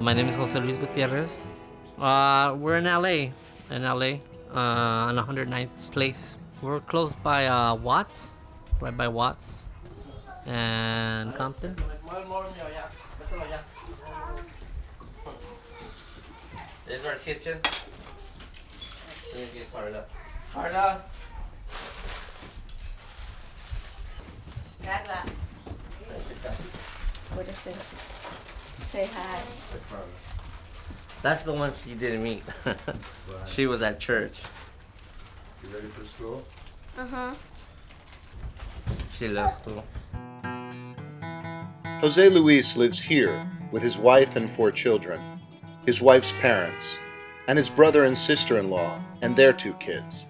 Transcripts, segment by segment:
My name is Jose Luis Gutierrez. We're in LA, on 109th Place. We're close by Watts, right by Watts and Compton. This is our kitchen. Carla. Carla. What is it? Say hi. That's the one she didn't meet. She was at church. You ready for school? Uh-huh. She left school. Jose Luis lives here with his wife and 4 children, his wife's parents, and his brother and sister-in-law and their 2 kids.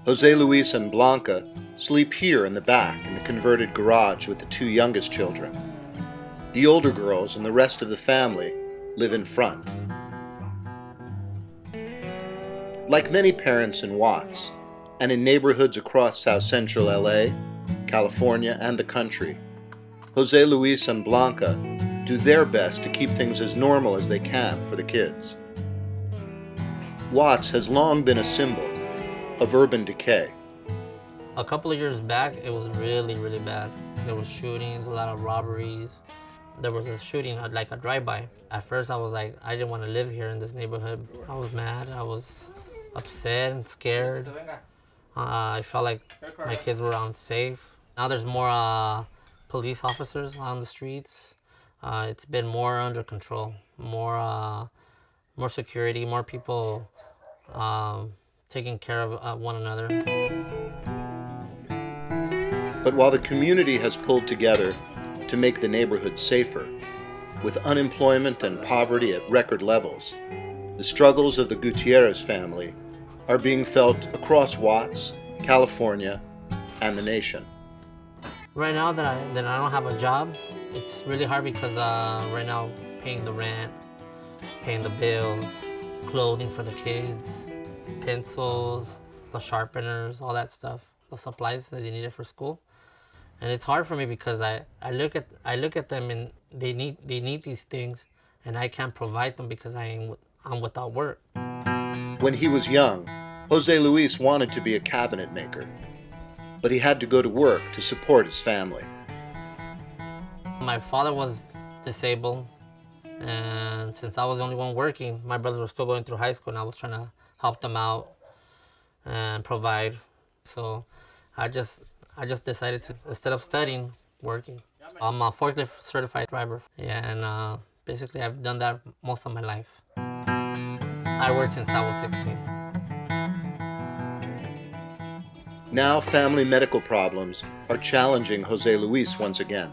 Jose Luis and Blanca sleep here in the back in the converted garage with the 2 youngest children. The older girls and the rest of the family live in front. Like many parents in Watts, and in neighborhoods across South Central LA, California, and the country, Jose Luis and Blanca do their best to keep things as normal as they can for the kids. Watts has long been a symbol of urban decay. A couple of years back, it was really, really bad. There were shootings, a lot of robberies. There was a shooting, like a drive-by. At first, I was like, I didn't want to live here in this neighborhood. I was mad, I was upset and scared. I felt like my kids were unsafe. Now there's more police officers on the streets. It's been more under control, more security, more people taking care of one another. But while the community has pulled together to make the neighborhood safer, with unemployment and poverty at record levels, the struggles of the Gutierrez family are being felt across Watts, California, and the nation. Right now that I don't have a job, it's really hard because right now paying the rent, paying the bills, clothing for the kids, pencils, the sharpeners, all that stuff, the supplies that they needed for school. And it's hard for me because I look at them and they need these things, and I can't provide them because I'm without work. When he was young, Jose Luis wanted to be a cabinet maker, but he had to go to work to support his family. My father was disabled, and since I was the only one working, my brothers were still going through high school, and I was trying to help them out and provide. So I just decided to, instead of studying, working. I'm a forklift certified driver. Yeah, and basically I've done that most of my life. I worked since I was 16. Now family medical problems are challenging Jose Luis once again.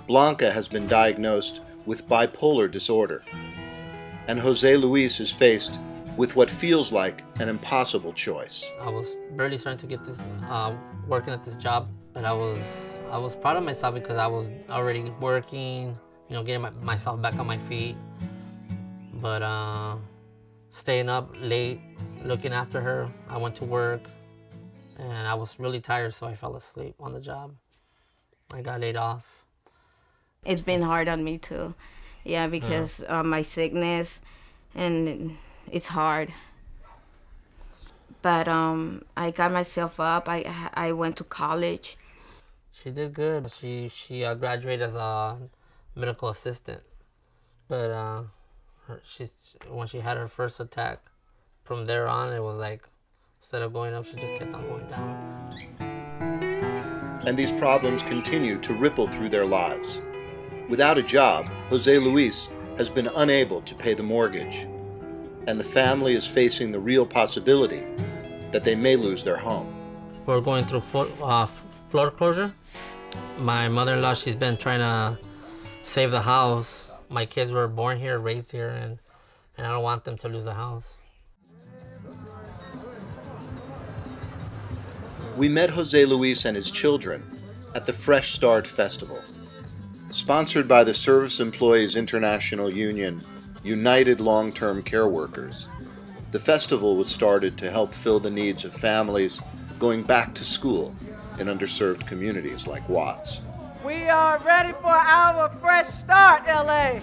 Blanca has been diagnosed with bipolar disorder, and Jose Luis is faced with what feels like an impossible choice. I was barely starting to get this, working at this job, but I was proud of myself because I was already working, getting myself back on my feet. But staying up late, looking after her, I went to work, and I was really tired, so I fell asleep on the job. I got laid off. It's been hard on me too. Yeah, because my sickness, and it's hard. But I got myself up. I went to college. She did good. She graduated as a medical assistant. But when she had her first attack, from there on, it was like, instead of going up, she just kept on going down. And these problems continue to ripple through their lives. Without a job, Jose Luis has been unable to pay the mortgage, and the family is facing the real possibility that they may lose their home. We're going through foreclosure. My mother-in-law, she's been trying to save the house. My kids were born here, raised here, and I don't want them to lose the house. We met Jose Luis and his children at the Fresh Start Festival. Sponsored by the Service Employees International Union, United Long-Term Care Workers, the festival was started to help fill the needs of families going back to school in underserved communities like Watts. We are ready for our fresh start, LA.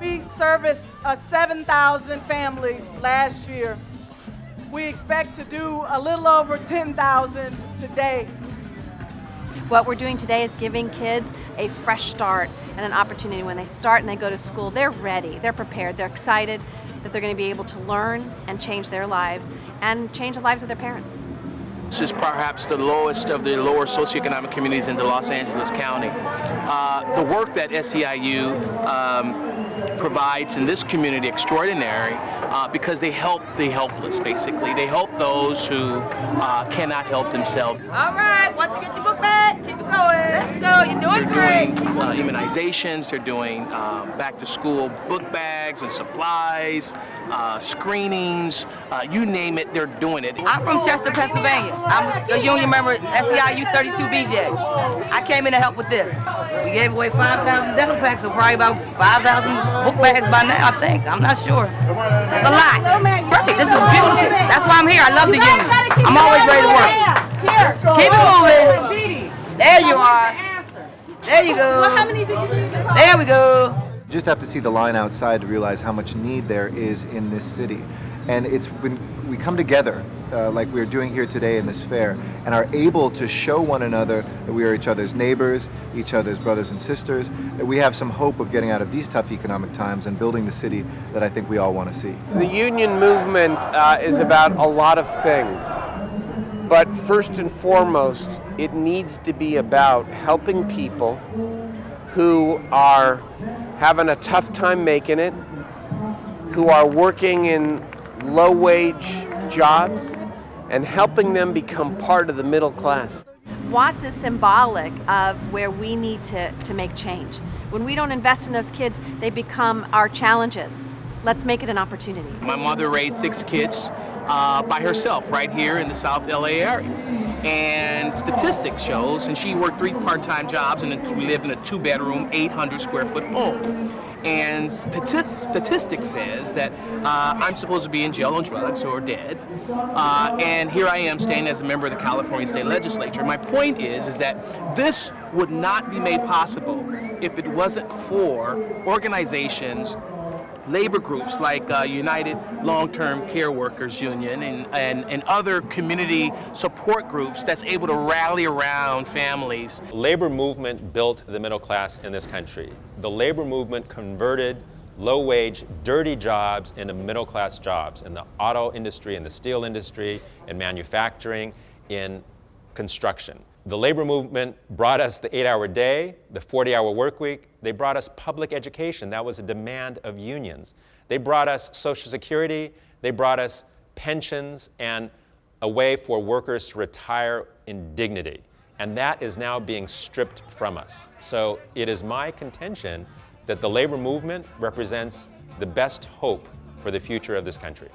We serviced 7,000 families last year. We expect to do a little over 10,000 today. What we're doing today is giving kids a fresh start and an opportunity. When they start and they go to school, they're ready, they're prepared, they're excited that they're going to be able to learn and change their lives and change the lives of their parents. This is perhaps the lowest of the lower socioeconomic communities in the Los Angeles County. The work that SEIU provides in this community extraordinary because they help the helpless, basically. They help those who cannot help themselves. All right, once you get your book bag, keep it going. Let's go, you're doing great. They're doing immunizations, they're doing back-to-school book bags and supplies, screenings, you name it, they're doing it. I'm from Chester, Pennsylvania. I'm a union member at SEIU 32BJ. I came in to help with this. We gave away 5,000 dental packs, so probably about 5,000 book bags by now, I think. I'm not sure. It's a lot. Perfect. This is beautiful. That's why I'm here. I love the union. I'm always ready to work. Keep it moving. There you are. There you go. There we go. You just have to see the line outside to realize how much need there is in this city. And it's when we come together, like we're doing here today in this fair, and are able to show one another that we are each other's neighbors, each other's brothers and sisters, that we have some hope of getting out of these tough economic times and building the city that I think we all want to see. The union movement is about a lot of things, but first and foremost, it needs to be about helping people who are having a tough time making it, who are working in low-wage jobs, and helping them become part of the middle class. Watts is symbolic of where we need to make change. When we don't invest in those kids, they become our challenges. Let's make it an opportunity. My mother raised 6 kids by herself right here in the South LA area. And statistics shows, and she worked 3 part-time jobs, and we lived in a 2-bedroom, 800-square-foot home. And statistics says that I'm supposed to be in jail on drugs or dead, and here I am staying as a member of the California State Legislature. My point is that this would not be made possible if it wasn't for organizations, labor groups like United Long-Term Care Workers Union and other community support groups that's able to rally around families. Labor movement built the middle class in this country. The labor movement converted low-wage, dirty jobs into middle-class jobs in the auto industry, in the steel industry, in manufacturing, in construction. The labor movement brought us the 8-hour day, the 40-hour work week. They brought us public education. That was a demand of unions. They brought us Social Security. They brought us pensions and a way for workers to retire in dignity. And that is now being stripped from us. So it is my contention that the labor movement represents the best hope for the future of this country.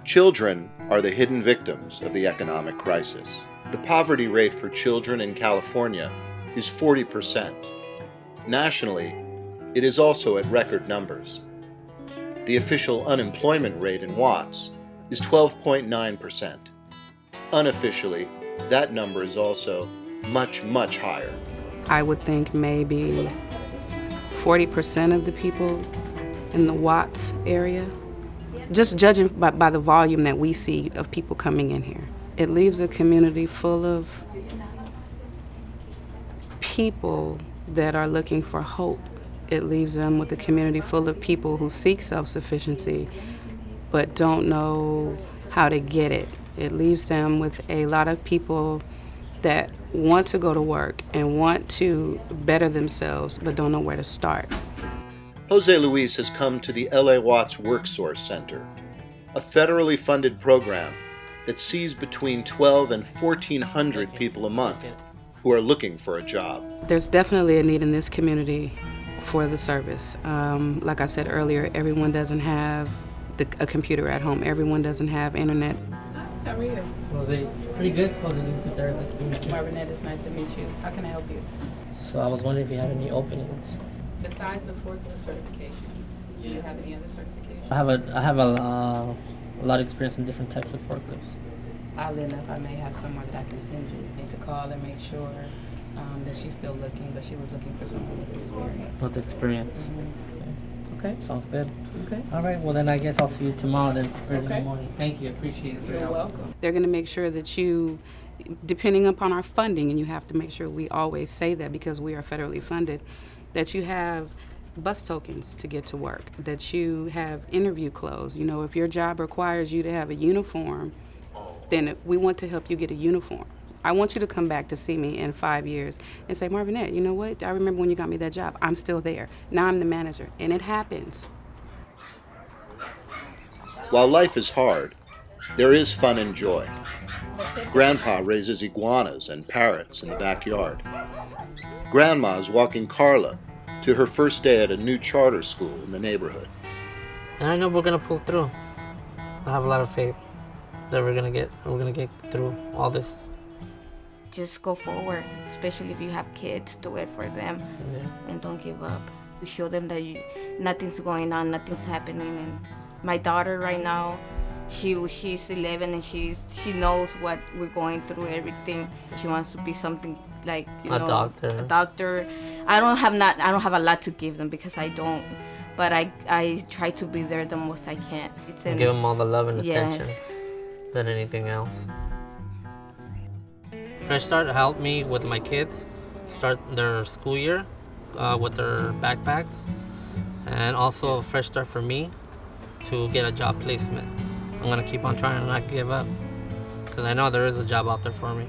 Children are the hidden victims of the economic crisis. The poverty rate for children in California is 40%. Nationally, it is also at record numbers. The official unemployment rate in Watts is 12.9%. Unofficially, that number is also much, much higher. I would think maybe 40% of the people in the Watts area, just judging by the volume that we see of people coming in here. It leaves a community full of people that are looking for hope. It leaves them with a community full of people who seek self-sufficiency but don't know how to get it. It leaves them with a lot of people that want to go to work and want to better themselves but don't know where to start. Jose Luis has come to the LA Watts WorkSource Center, a federally funded program that sees between 1,200 and 1,400 people a month who are looking for a job. There's definitely a need in this community for the service. Like I said earlier, everyone doesn't have a computer at home. Everyone doesn't have internet. How are you? Jose, pretty good. Jose, nice to meet you. Marvinette, it's nice to meet you. How can I help you? So I was wondering if you had any openings. Besides the forklift certification, do you have any other certification? I have a lot of experience in different types of forklifts. Oddly enough, I may have somewhere that I can send you. I need to call and make sure that she's still looking, but she was looking for someone with experience. With experience. Mm-hmm. Okay. Okay, sounds good. Okay. All right, well then I guess I'll see you tomorrow then, early in the Okay. morning. Thank you, appreciate it. for your You're help. welcome. They're going to make sure that you, depending upon our funding, and you have to make sure we always say that because we are federally funded, that you have bus tokens to get to work, that you have interview clothes. You know, if your job requires you to have a uniform, then we want to help you get a uniform. I want you to come back to see me in 5 years and say, Marvinette, you know what? I remember when you got me that job. I'm still there. Now I'm the manager. And it happens. While life is hard, there is fun and joy. Grandpa raises iguanas and parrots in the backyard. Grandma's walking Carla to her first day at a new charter school in the neighborhood. And I know we're gonna pull through. I have a lot of faith that we're gonna get through all this. Just go forward, especially if you have kids, do it for them, and don't give up. You show them that nothing's going on, nothing's happening. And my daughter right now, she's 11 and she knows what we're going through, everything. She wants to be something like a doctor. I don't have a lot to give them because I don't, but I try to be there the most I can. Give them all the love and attention Yes. than anything else. Fresh Start helped me with my kids start their school year with their backpacks, and also a fresh start for me to get a job placement. I'm gonna keep on trying and not give up because I know there is a job out there for me.